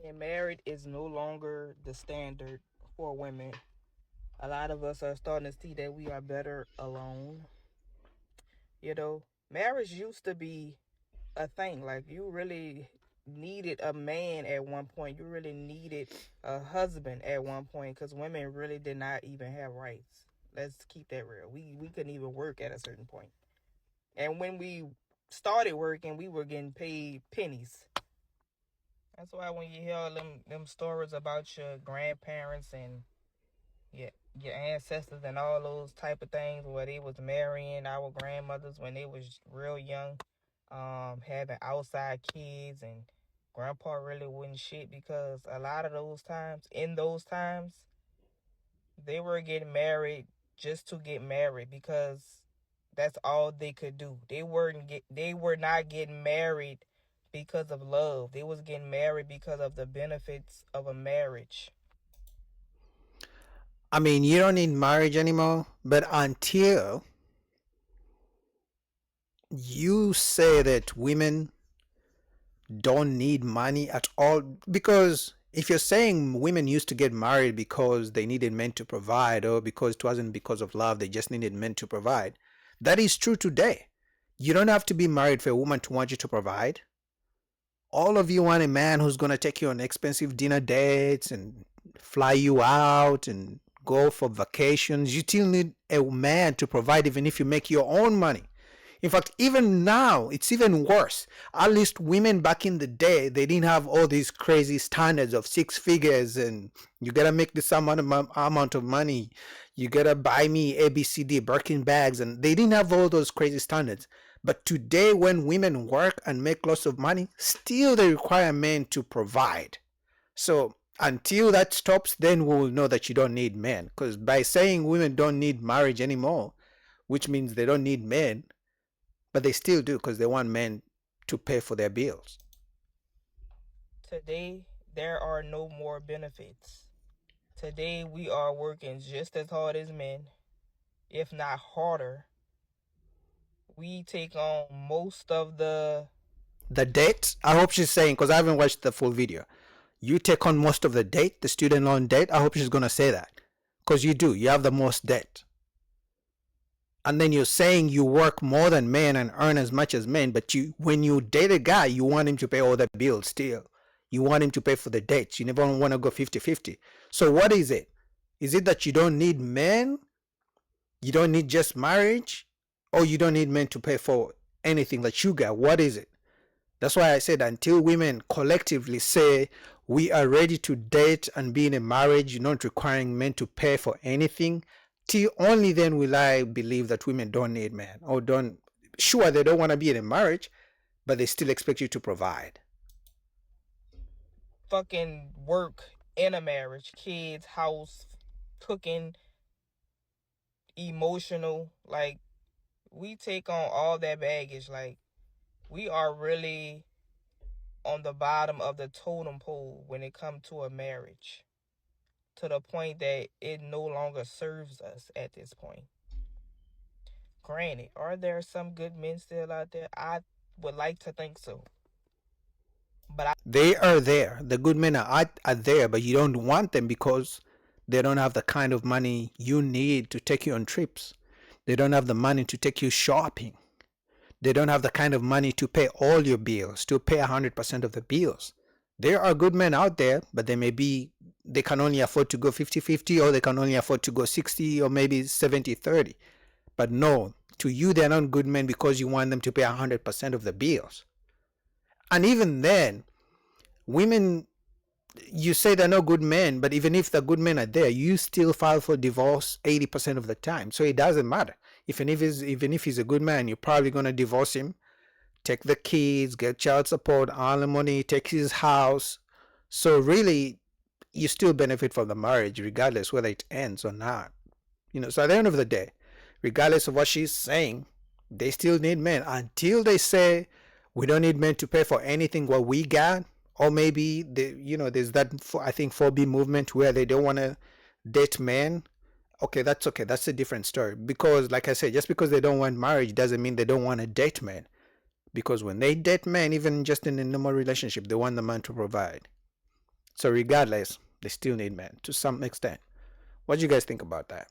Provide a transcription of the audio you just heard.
And married is no longer the standard for women. A lot of us are starting to see that we are better alone. Marriage used to be a thing. Like, you really needed a man at one point. You really needed a husband at one point because women really did not even have rights. Let's keep that real. We couldn't even work at a certain point. And when we started working, we were getting paid pennies. That's why when you hear them stories about your grandparents and your your ancestors and all those type of things where they was marrying our grandmothers when they was real young, having outside kids, and grandpa really wouldn't shit because a lot of those times, they were getting married just to get married because that's all they could do. They were not getting married because of love. They was getting married because of the benefits of a marriage. I mean, you don't need marriage anymore, but until you say that women don't need money at all, because if you're saying women used to get married because they needed men to provide, or because it wasn't because of love, they just needed men to provide, that is true today. You don't have to be married for a woman to want you to provide. All of you want a man who's going to take you on expensive dinner dates and fly you out and go for vacations. You still need a man to provide even if you make your own money. In fact, even now, it's even worse. At least women back in the day, they didn't have all these crazy standards of six figures and you gotta make this amount of money. You gotta buy me ABCD, Birkin bags, and they didn't have all those crazy standards. But today, when women work and make lots of money, still they require men to provide. So until that stops, then we will know that you don't need men. Because by saying women don't need marriage anymore, which means they don't need men, but they still do because they want men to pay for their bills. Today, there are no more benefits. Today, we are working just as hard as men, if not harder. We take on most of the. The debt, I hope she's saying, because I haven't watched the full video, you take on most of the debt, the student loan debt. I hope she's going to say that because you do. You have the most debt. And then you're saying you work more than men and earn as much as men, but when you date a guy, you want him to pay all the bills still. You want him to pay for the debts. You never want to go 50-50. So what is it? Is it that you don't need men? You don't need just marriage? Or you don't need men to pay for anything that you got? What is it? That's why I said until women collectively say we are ready to date and be in a marriage, not requiring men to pay for anything, till only then will I believe that women don't need men or don't. Sure, they don't want to be in a marriage, but they still expect you to provide. Fucking work in a marriage, kids, house, cooking, emotional. Like, we take on all that baggage. Like, we are really on the bottom of the totem pole when it comes to a marriage, to the point that it no longer serves us at this point. Granted, are there some good men still out there? I would like to think so. But They are there. The good men are there, but you don't want them because they don't have the kind of money you need to take you on trips. They don't have the money to take you shopping. They don't have the kind of money to pay all your bills, to pay 100% of the bills. There are good men out there, but they can only afford to go 50-50, or they can only afford to go 60 or maybe 70-30. But no, to you, they're not good men because you want them to pay 100% of the bills. And even then, women, you say they're not good men, but even if the good men are there, you still file for divorce 80% of the time. So it doesn't matter. Even if he's a good man, you're probably going to divorce him, take the kids, get child support, alimony, take his house. So really, you still benefit from the marriage regardless whether it ends or not. So at the end of the day, regardless of what she's saying, they still need men until they say we don't need men to pay for anything what we got. Or maybe there's that, I think, 4B movement where they don't want to date men. Okay, that's okay. That's a different story. Because like I said, just because they don't want marriage doesn't mean they don't want to date men. Because when they date men, even just in a normal relationship, they want the man to provide. So regardless, they still need men to some extent. What do you guys think about that?